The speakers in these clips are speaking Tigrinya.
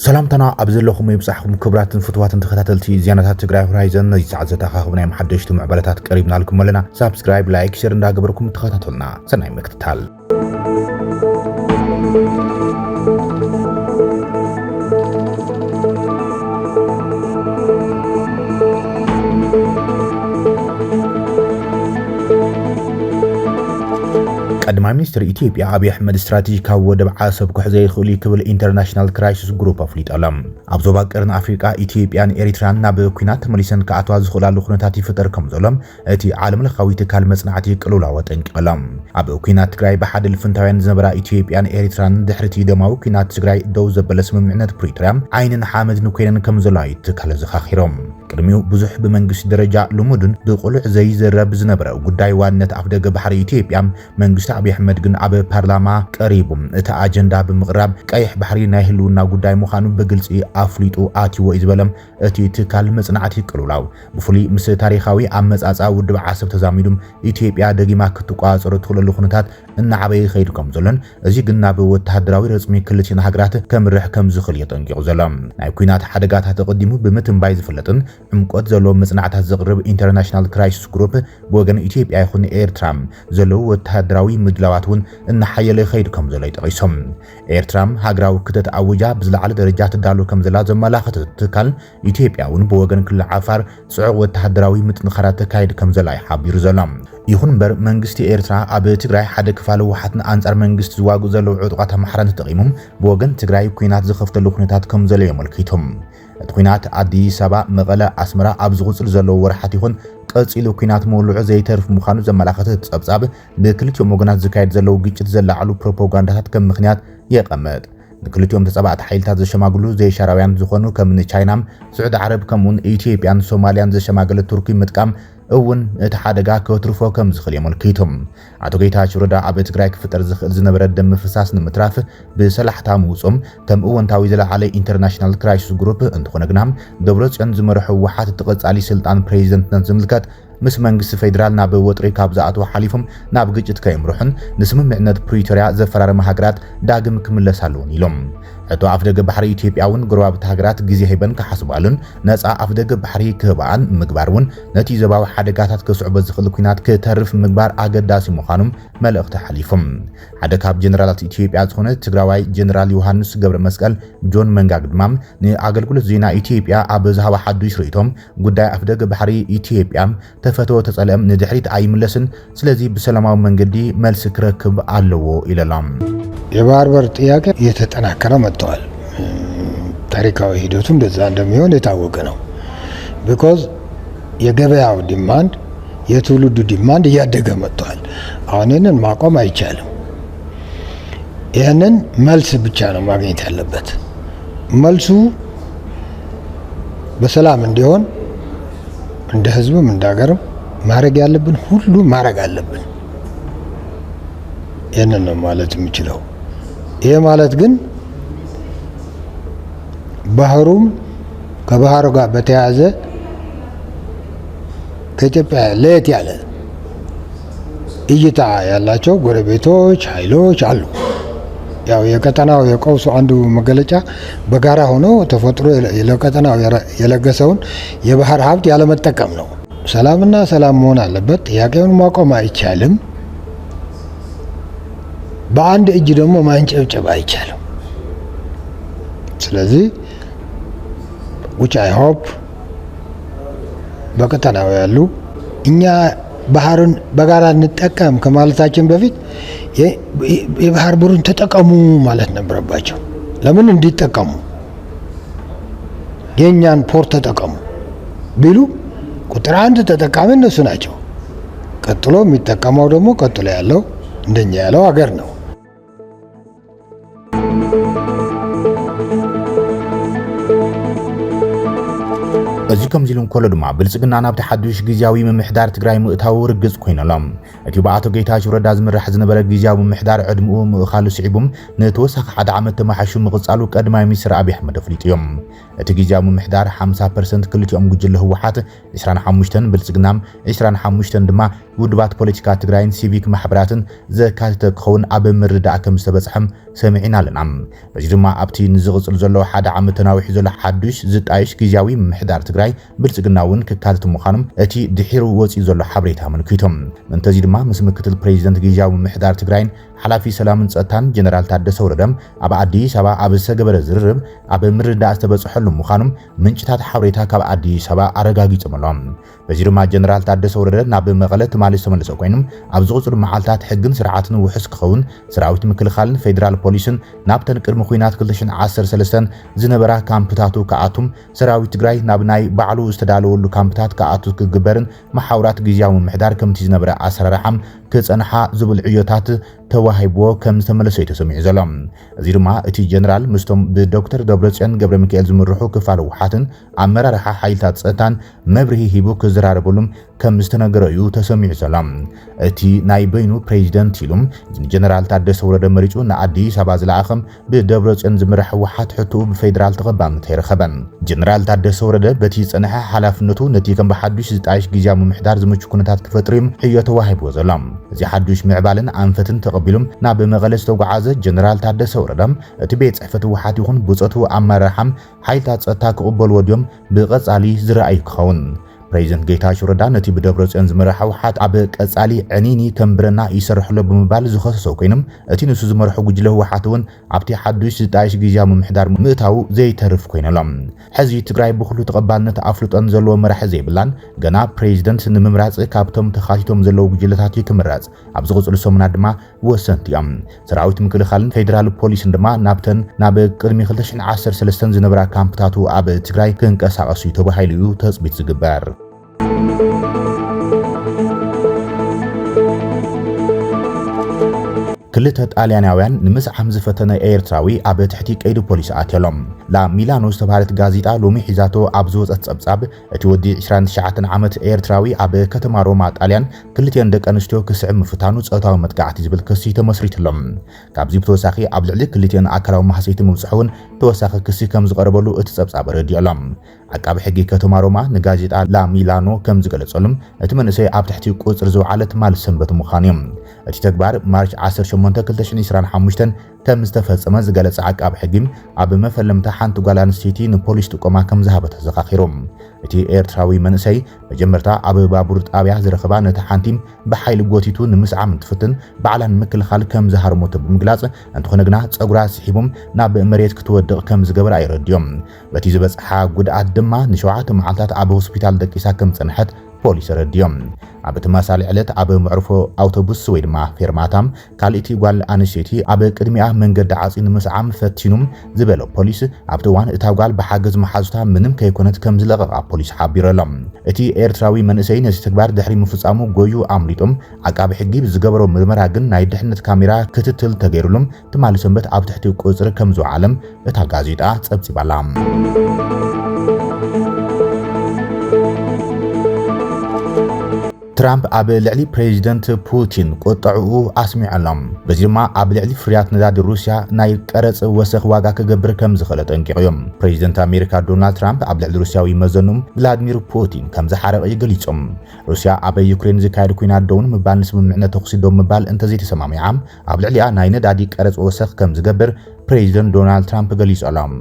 سلامتنا أبزلكم يبصحكم كبرات فتوات تخاتلتي زيانات تجري هورايزن يساعد تخاخبنا محدش معبلات قريبنا لكم لنا سبسكرايب لايك شير نداغبركم تخاتلنا سناي مكتتال قدم ሚኒስትር ኢትዮጵያ አብይ አህመድ ስትራቴጂካዊ ወደብ ዓሰብ ኩሕዘ ይኽእል ክብል ኢንተርናሽናል ክራይሲስ ግሩፕ ኣፍሊጦሎም ኣብ ዞባ ቀርን ኣፍሪቃ ኢትዮጵያን ኤሪትራን ናብ ኩናት ተመሊሰን ከኣትዋ ዝኽእላሉ ኩነታት ይፍጠር ከም ዘሎም እቲ ዓለም ለኻዊ ትካል መጽናዕቲ ቅልውላው ጠንቂቖሎም ኣብ ኩናት ትግራይ ብሓደ ልፍንታውያን ዝነበራ ኢትዮጵያን ኤሪትራን ድሕርቲ ደማዊ ኩናት ትግራይ ደው ዘበለ ስምምዕነት ፕሪቶሪያ ዓይንን ሓመድን ኮይነን ከም ዘለዋ ትካል ዘኻኺሮም ቅድሚው ብዙሕ ብመንግስቲ ደረጃ ልሙድን ብቁልዕ ዘይዘረብ ዝነበረ ጉዳይ ዋነት ኣፍደገ ባሕሪ ኢትዮጵያ መንግስቲ አብይ አህመድ ግን አበ ፓርላማ ቀሪቡም እቲ አጀንዳ በመቅረብ ቀይሕ ባህሪ ናይ ህልውና ጉዳይ ምዃኑ በግልጽ አፍሊጡ አቲዎ ይዝበለም እቲ ትካል መጽናዕቲ ቅልውላው ብፍሊ ምስ ታሪኻዊ አመጻጻ ውድብ ዓሰብ ተዛሚዱም ኢትዮጵያ ደጊማ ክትቋጸሮ ትኽእለሉ ኩነታት እናዓበየ ይኸይድ ከም ዘሎን እዚ ግን ናብ ወተሃደራዊ ረጽሚ ክልቲና ሃገራት ከምርሕ ከም ዝኽእል የጠንቂቑ ዘሎም ናይ ኩናት ሓደጋታት ተቀዲሙ ብምትንባይ ዝፍለጥን ዕምቆት ዘሎ መጽናዕታት ዘቕርብ ኢንተርናሽናል ክራይሲስ ግሩፕ ብወገን ኢትዮጵያ ይኹን ኤርትራ ዘሎ ወተሃደራዊ ምድላዋትን እናሓየለ ይኸይድ ከም ዘሎ ይጠቂሶም ኤርትራም ሃገራዊ ክተት ኣውጃ ብዝለዓለ ደረጃ ትዳሉ ከም ዘላ ዘመላኽት ትካል ኢትዮጵያውን ብወገን ክልል ዓፋር ጽዑቕ ወተሃደራዊ ምጥንኻራት ተካይድ ከም ዘላ ይሓቢሩ ዘሎም ይኹን በር መንግስቲ ኤርትራ ኣብ ትግራይ ሓደ ክፋል ወሓትን አንጻር መንግስቲ ዝዋጉ ዘለው ዕጡቃት ኣምሓራን ተጠቂሞም ብወገን ትግራይ ኩናት ዝኸፍተሉ ኩነታት ከም ዘሎ የመልክቶም እቲ ኩናት አዲስ አበባ መቐለ አስመራ ኣብ ዝغፅል ዘለው ወርሓት ይኹን ቀፂሉ ኩናት መውልዑ ዘይተርፍ ምዃኑ ዘመላኽት ጸብጻብ ብክልቲኦም ወገናት ዝካየድ ዘለው ግጭት ዘላዓሉ ፕሮፓጋንዳታት ከም ምኽንያት የቐመጥ ንክልቲኦም ተጻባዕቲ ሓይልታት ዘሸማግሉ ዘይሻራውያን ዝኾኑ ከም ቻይናም ስዑድ ዓረብ ከምውን ኢትዮጵያን ሶማሊያን ዘሸማገለ ቱርኪ ምጥቃም እውን እቲ ሓደጋ ከትርፎ ከም ዝኽእል የመልክቶም አቶ ጌታቸው ረዳ ኣብ ትግራይ ክፍጠር ዝኽእል ዝነበረ ደም ፍሳስ ንምትራፍ ብሰላሕታ ምውጾም ከም እወንታዊ ዘለዓለ ኢንተርናሽናል ክራይሲስ ግሩፕ እንትኾነ ግና ደብረጽዮን ዝመርሑ ወሓት ተቐጻሊ ስልጣን ፕሬዚደንትነት ዝምልከት ምስ መንግስቲ ፌደራል ናብ ወጥሪ ካብ ዝኣትው ሓሊፎም ናብ ግጭት ከይምርሑን ንስምምዕነት ፕሪቶሪያ ዘፈራረመ ሃገራት ዳግም ክምለሳሉን ኢሎም እቶ ኣፍደገ ባሕሪ ኢትዮጵያውን ጎረባብቲ ሃገራት ግዜ ሂበን ከሓስባሉን ነፃ ኣፍደገ ባሕሪ ክህባን ምግባርን ነቲ ዘባዊ ሓደጋታት ከስዕቦ ዝኽእል ኩናት ከተርፍ ምግባር ኣገዳሲ ምዃኑም መልእኽቲ ሓሊፎም ሓደ ካብ ጀነራላት ኢትዮጵያ ዝኾነ ትግራዋይ ጀነራል ዮሃንስ ገብረ መስቀል ጆን መንጋግ ድማ ንኣገልግሎት ዜና ኢትዮጵያ ኣብ ዝሃባ ሓዱሽ ርእቶም ጉዳይ ኣፍደገ ባሕሪ ኢትዮጵያ ተፈተወ ተጸለም ንድሕሪት ኣይምለስን ስለዚ በሰላማዊ መንገዲ መልስ ክረክብ ኣለዎ ኢለሎም የባህር በር ጥያቄ እየተጠናከረ መጥቷል ታሪካዊ ሂደቱ እንደዛ እንደሚሆን የታወቀ ነው because የገበያው ዲማንድ የትውልዱ ዲማንድ እያደገ መጥቷል አሁንን ማቆም አይቻልም ይሄንን መልስ ብቻ ነው ማግኘት ያለበት መልሱ በሰላም እንዲሆን እንደ ህዝብም እንዳገርም ማረግ ያለብን ሁሉ ማረግ አለብን ይሄንን ነው ማለት የምችለው ይሄ ማለት ግን ባህሩም ከባህሩ ጋር በተያያዘ ከኢትዮጵያ ለየት ያለ እይታ ያላቸው ጎረቤቶች ኃይሎች አሉ ያው የቀጠናው የቀውሱ አንዱ መገለጫ በጋራ ሆኖ ተፈጥሮ ለቀጠናው የለገሰውን የባህር ሀብት ያለ መጠቀም ነው ሰላምና ሰላም መሆን አለበት ጥያቄውን ማቆም አይቻልም በአንድ እጅ ደግሞ ማንጨብጨብ አይቻልም ስለዚህ which I hope በቀጠናው ያሉ እኛ ባህርን በጋራ እንጠቀም ከማለታችን በፊት የባህር በሩን ተጠቀሙ ማለት ነበረባቸው ለምን እንዲጠቀሙ የኛን ፖርት ተጠቀሙ ቢሉ ቁጥር አንድ ተጠቃሚ እነሱ ናቸው ቀጥሎ የሚጠቀመው ደግሞ ቀጥሎ ያለው እንደኛ ያለው ሀገር ነው እዚ ከምዚሉን ኮሎ ድማ ብልጽግና ናብቲ ሓዱሽ ግዝያዊ ምምሕዳር ትግራይ ምእታው ርግጽ ኮይነሎም እቲ በኣቶ ጌታቸው ረዳ ዝምራሕ ዝነበረ ግዝያዊ ምምሕዳር ዕድምኡ ምእኻሉ ስዒቡም ነተወሳኺ ሓደ ዓመት ተማሓሹ ምቕጻሉ ቀዳማይ ሚኒስትር አብይ አሕመድ ኣፍሊጡ እዮም እቲ ግዝያዊ ምምሕዳር 50% ክልቲኦም ጉጅለ ህወሓት 25 ብልጽግናም 25 ድማ ውድባት ፖለቲካ ትግራይን ሲቪክ ማሕበራትን ዘካተተ ክኸውን ኣብ ምርዳእ ከም ዝተበጽሐም ሰሚዕና ኣለና በዚ ድማ ኣብቲ ንዝቕጽል ዘሎ ሓደ ዓመት ተናዊሑ ዘሎ ሓዱሽ ዝጣይሽ ግዝያዊ ምምሕዳር ትግራይ ብልጽግናውን ክካተት ምዃኖም እቲ ድሒሩ ወፂኡ ዘሎ ሓበሬታ መንኪቶም እንተዚ ድማ ምስ ምክትል ፕሬዚደንት ግዝያዊ ምምሕዳር ትግራይን ሓላፊ ሰላምን ጸጥታን ጀነራል ታደሰ ወረደም ኣብ አዲስ አበባ ኣብ ዝተገበረ ዝርርብ ኣብ ምርዳእ ዝተበጽሐሉ ምዃኖም ምንጭታት ሓበሬታ ካብ አዲስ አበባ ኣረጋጊጾምሎም በዚ ድማ ጀነራል ታደሰ ወረደ ናብ መቐለ ተማሊሱ ተመለሰ ኮይኖም ኣብ ዝቕጽሉ መዓልታት ሕግን ስርዓትን ውሕስ ክኸውን ሰራዊት ምክልኻልን ፌደራል ፖሊስን ናብተን ቅድሚ ኩናት 2013 ዝነበራ ካምፕታቱ ከኣቱም ሰራዊት ትግራይ ናብ ናይ ባዕሉ ዝተዳለወሉ ካምፕታት ከኣቱ ክግበርን ማሕበራት ግዝያዊ ምምሕዳር ከምቲ ዝነበረ ኣሰራርሓም ክጸንሓ ዝብል ዕዮታት ተዋሂብዎ ከም ዝተመለሰ ተሰሚዑ ዘሎ እዚ ድማ እቲ ጀነራል ምስቶም ብዶክተር ደብረጽዮን ገብረ ሚካኤል ዝምርሑ ክፋል ውሓትን ኣመራርሓ ሓይልታት ጸጥታን መብርሂ ሂቡ ክዘራረበሉም ከም ዝተነገረ እዩ ተሰሚዑ ዘሎ እቲ ናይ በይኑ ፕሬዚደንት ኢሉም ጀነራል ታደሰ ወረደ መሪጹ ንኣዲስ አበባ ዝለኣኸም ብደብረጽዮን ዝምራሕ ውሓት ሕቱኡ ብፌደራል ተቐባልነት ይረኸበን ጀነራል ታደሰ ወረደ በቲ ጸንሐ ሓላፍነቱ ነቲ ከም ብሓዱሽ ዝጣይሽ ግዝያዊ ምምሕዳር ዝምቹ ኩነታት ክፈጥር ሕዮ ተዋሂብዎ ዘሎ እዚ ሓዱሽ ምዕባልን ኣንፈትን ተቐቢሎም ናብ መቐለ ዝተጓዓዘ ጀነራል ታደሰ ወረደም እቲ ቤት ጽሕፈት ውሓት ይኹን ብጾቱ ኣመራርሓም ሓይልታት ጸጥታ ክቕበልዎ ድዮም ብቐጻሊ ዝረኣዩ ክኸውን ፕሬዚደንት ጌታቸው ረዳ ነቲ ብደብረጽዮን ዝመርሐ ውሓት ኣብ ቀጻሊ ዕኒኒ ከምብረና ይሰርሕሎ ብምባል ዝኸሰሶ ኮይኖም እቲ ንሱ ዝመርሑ ጉጅለ ውሓት እውን ኣብቲ ሓዱሽ ዝጣይሽ ግዝያዊ ምምሕዳር ምእታው ዘይተርፍ ኮይነሎም ሕዚ ትግራይ ብኩሉ ተቐባልነት ኣፍልጦን ዘለዎ መራሒ ዘይብላን ገና ፕሬዚደንት ንምምራጽ ካብቶም ተኻቲቶም ዘለዉ ጉጅለታት ክምረጽ ኣብ ዝቕጽሉ ሰሙናት ድማ ወሰንቲ እዮም ሰራዊት ምክልኻልን ፌደራል ፖሊስን ድማ ናብ ቅድሚ 2013 ዝነበራ ካምፕታቱ ኣብ ትግራይ ክንቀሳቐሱ ተባሂሉ እዩ ተጽቢት ዝግበር ክልተ ጣልያናውያን ንምስዓም ዝፈተነ ኤርትራዊ ኣብ ትሕቲ ቀይዲ ፖሊስ ኣትየሎም ላ ሚላኖ ዝተባሃለት ጋዜጣ ሎሚ ሒዛቶ ኣብ ዝወፀት ጸብጻብ እቲ ወዲ 29 ዓመት ኤርትራዊ ኣብ ከተማ ሮማ ጣልያን ክልቲአን ደቂ ኣንስትዮ ክስዕብ ምፍታኑ ጾታዊ መጥቃዕቲ ዝብል ክሲ ተመስሪትሎም ካብዚ ብተወሳኺ ኣብ ልዕሊ ክልቲአን ኣካላዊ ማህሰይቲ ምብጽሑን ተወሳኺ ክሲ ከም ዝቐርበሉ እቲ ጸብጻብ ረዲዮሎም ዓቃቢ ሕጊ ከተማ ሮማ ንጋዜጣ ላ ሚላኖ ከም ዝገለጸሎም እቲ መንእሰይ ኣብ ትሕቲ ቁጽር ዝውዓለት ማል ሰንበት ምዃኑ እዮም እቲ ተግባር ማርች 18 2025 ከም ዝተፈጸመ ዝገለጸ ዓቃቢ ሕጊ ኣብ መፈለምታ ሓንቲ ጓል ኣንስተይቲ ንፖሊስ ጥቆማ ከም ዝሃበተ ዘኻኺሮም እቲ ኤርትራዊ መንእሰይ መጀመርታ ኣብ ባቡር ጣብያ ዝረኸባ ነቲ ሓንቲም ብሓይሊ ጎቲቱ ንምስዓም እንትፍትን ባዕላን ምክልኻል ከም ዝሃርሞቶ ብምግላጽ እንተኾነ ግና ጸጉራ ስሒቦም ናብ መሬት ክትወድቕ ከም ዝገበራ ይረድዮም በቲ ዝበጽሓ ጉድኣት ድማ ንሸውዓተ መዓልታት ኣብ ሆስፒታል ደቂሳ ከም ጸንሐት ፖሊስ ረድዮም ኣብ ተመሳሳሊ ዕለት ኣብ መዕርፎ ኣውቶቡስ ወይ ድማ ፌርማታም ካልእቲ ጓል ኣንስተይቲ ኣብ ቅድሚኣ መንገዲ ዓጺን ምስዓም ፈቲኑም ዝበለ ፖሊስ ኣብቲ እዋን እታ ጓል ብሓገዝ መሓዙታ ምንም ከይኮነት ከም ዝለቐቓ ፖሊስ ሓቢሮሎም እቲ ኤርትራዊ መንእሰይ ነዚ ተግባር ድሕሪ ምፍጻሙ ጎዩ ኣምሊጦም ዓቃቢ ሕጊ ዝገበሮ ምርመራ ግን ናይ ድሕነት ካሜራ ክትትል ተገይሩሎም ትማሊ ሰንበት ኣብ ትሕቲ ቁጽሪ ከም ዝውዓለም እታ ጋዜጣ ጸብጺባላ ትራምፕ ኣብ ልዕሊ ፕሬዚደንት ፑቲን ቁጥዕኡ ኣስሚዖሎም በዚ ድማ ኣብ ልዕሊ ፍርያት ነዳዲ ሩስያ ናይ ቀረጽ ወሰኽ ዋጋ ክገብር ከም ዝኽእል ጠንቂቖም ፕሬዚደንት ኣሜሪካ ዶናልድ ትራምፕ ኣብ ልዕሊ ሩስያዊ መዘኖም ቭላድሚር ፑቲን ከም ዝሓረቐ ገሊጾም ሩስያ ኣብ ዩክሬን ዝካየድ ኩናት ደውን ምባል ስምምዕነት ተኽሲ ደው ምባል እንተዘይተሰማሚዓ ኣብ ልዕሊኣ ናይ ነዳዲ ቀረጽ ወሰኽ ከም ዝገብር ፕሬዚደንት ዶናልድ ትራምፕ ገሊጾሎም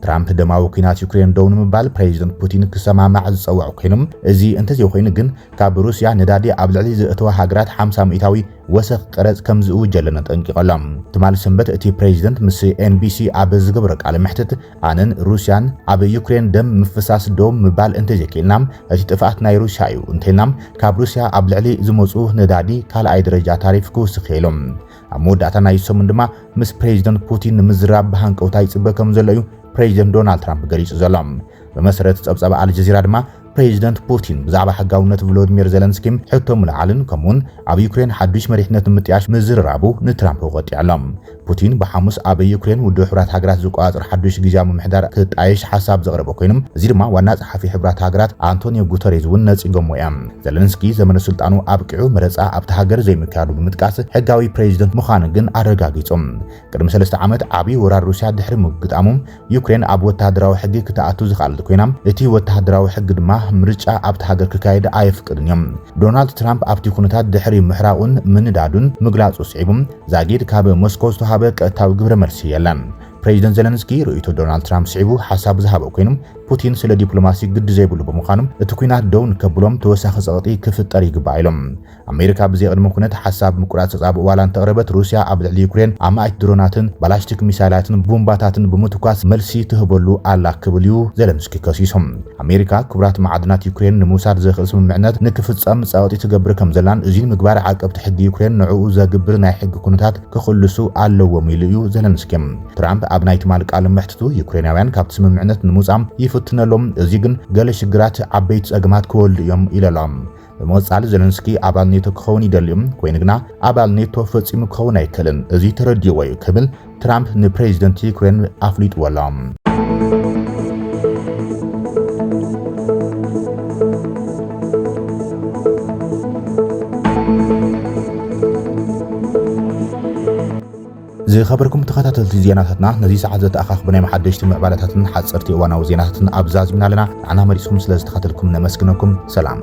ትራምፕ ደማዊ ኩናት ዩክሬን ደው ንምባል ፕሬዚደንት ፑቲን ክሰማማዕ ዝጸውዑ ኮይኖም እዚ እንተዘይ ኮይኑ ግን ካብ ሩስያ ነዳዲ ኣብ ልዕሊ ዝእተዋ ሃገራት 50 ሚእታዊ ወሰኽ ቀረጽ ከም ዝውጀለና ጠንቂቖሎም ትማሊ ሰንበት እቲ ፕሬዚደንት ምስ ኤንቢሲ ኣብ ዝገበረ ቃለ መሕትት ኣነን ሩስያን ኣብ ዩክሬን ደም ምፍሳስ ደው ምባል እንተዘይክኢልና እቲ ጥፍኣት ናይ ሩስያ እዩ እንተኢልና ካብ ሩስያ ኣብ ልዕሊ ዝመጹ ነዳዲ ካልኣይ ደረጃ ታሪፍ ክውስኽ ኢሎም ኣብ መወዳእታ ናይ ሰሙን ድማ ምስ ፕሬዚደንት ፑቲን ንምዝራብ ብሃንቀውታ ይጽበ ከም ዘሎ እዩ ፕሬዚደንት ዶናልድ ትራምፕ ገሊጹ ዘሎ በመሰረት ጸብጻብ አልጀዚራ ድማ ፕሬዚደንት ፑቲን ብዛዕባ ሕጋውነት ቭሎዲሚር ዘለንስኪ ሕቶ ምልዓልን ከምኡን ኣብ ዩክሬን ሓዱሽ መሪሕነት ምጥያሽ ምዝርራቡ ንትራምፕ ወቂዖሎም ፑቲን ብሓሙስ ኣብ ዩክሬን ውድብ ሕብራት ሃገራት ዝቋፅር ሓዱሽ ግዝያዊ ምምሕዳር ክጣየሽ ሓሳብ ዘቕረበ ኮይኖም እዚ ድማ ዋና ጸሓፊ ሕብራት ሃገራት አንቶኒዮ ጉተሬዝ እውን ነጺጎሞ እዮም ዘለንስኪ ዘመነ ስልጣኑ ኣብቅዑ መረፃ ኣብቲ ሃገር ዘይምካዱ ብምጥቃስ ሕጋዊ ፕሬዚደንት ምዃኑ ግን ኣረጋጊጾም ቅድሚ 3 ዓመት ዓብይ ወራር ሩስያ ድሕሪ ምግጣሞም ዩክሬን ኣብ ወተሃደራዊ ሕጊ ክትኣቱ ዝኻለት ኮይና እቲ ወተሃደራዊ ሕጊ ድማ ምርጫ ኣብቲ ሃገር ክካየድ ኣይፍቅድን እዮም ዶናልድ ትራምፕ ኣብቲ ኩነታት ድሕሪ ምሕራኡን ምንዳዱን ምግላጹ ስዒቦም ዛጊድ ካብ ሞስኮ ዝተሃበ ቀጥታዊ ግብረ መልሲ የለን ፕሬዚደንት ዘለንስኪ ርእይቶ ዶናልድ ትራምፕ ስዒቡ ሓሳብ ዝሃበ ኮይኖም ፑቲን ስለ ዲፕሎማሲ ግድ ዘይብሉ ብምዃኖም እቲ ኩናት ደው ንከብሎም ተወሳኺ ጸቕጢ ክፍጠር ይግባእ ኢሎም ኣሜሪካ ብዘይ ቅድመ ኩነት ሓሳብ ምቁራጽ ጸጻብ እዋላ እንተቕረበት ሩስያ ኣብ ልዕሊ ዩክሬን ኣማኢት ድሮናትን ባላስቲክ ሚሳይላትን ቦምባታትን ብምትኳስ መልሲ ትህበሉ ኣላ ክብል እዩ ዘለንስኪ ከሲሶም ኣሜሪካ ክቡራት ማዕድናት ዩክሬን ንምውሳድ ዘኽእል ስምምዕነት ንክፍጸም ጸቕጢ ትገብር ከም ዘላን እዚ ምግባር ዓቀብቲ ሕጊ ዩክሬን ንዕኡ ዘግብር ናይ ሕጊ ኩነታት ክኽልሱ ኣለዎም ኢሉ እዩ ዘለንስኪ ትራምፕ ኣብ ናይ ትማል ቃል ምሕትቱ ዩክሬናውያን ካብቲ ስምምዕነት ንምውጻም ይፍትነሎም እዚ ግን ገለ ሽግራት ዓበይቲ ጸገማት ክወልዱ እዮም ኢሎም በመወጻል ዘለንስኪ ኣባል ኔቶ ክኸውን ይደልዮም ኮይኑ ግና ኣባል ኔቶ ፈጺሙ ክኸውን ኣይከልን እዚ ተረዲዎ እዩ ክብል ትራምፕ ንፕሬዚደንት ዩክሬን ኣፍሊጥዎሎም ዝኸበርኩም ተኸታተልቲ ዜናታትና ነዚ ሰዓት ዘተኣኻኽቡ ናይ መሓደሽቲ ምዕባለታትን ሓጸርቲ እዋናዊ ዜናታትን ኣብዛዝምና ኣለና ንዓና መሪፅኩም ስለ ዝተኸታተልኩም ነመስግነኩም ሰላም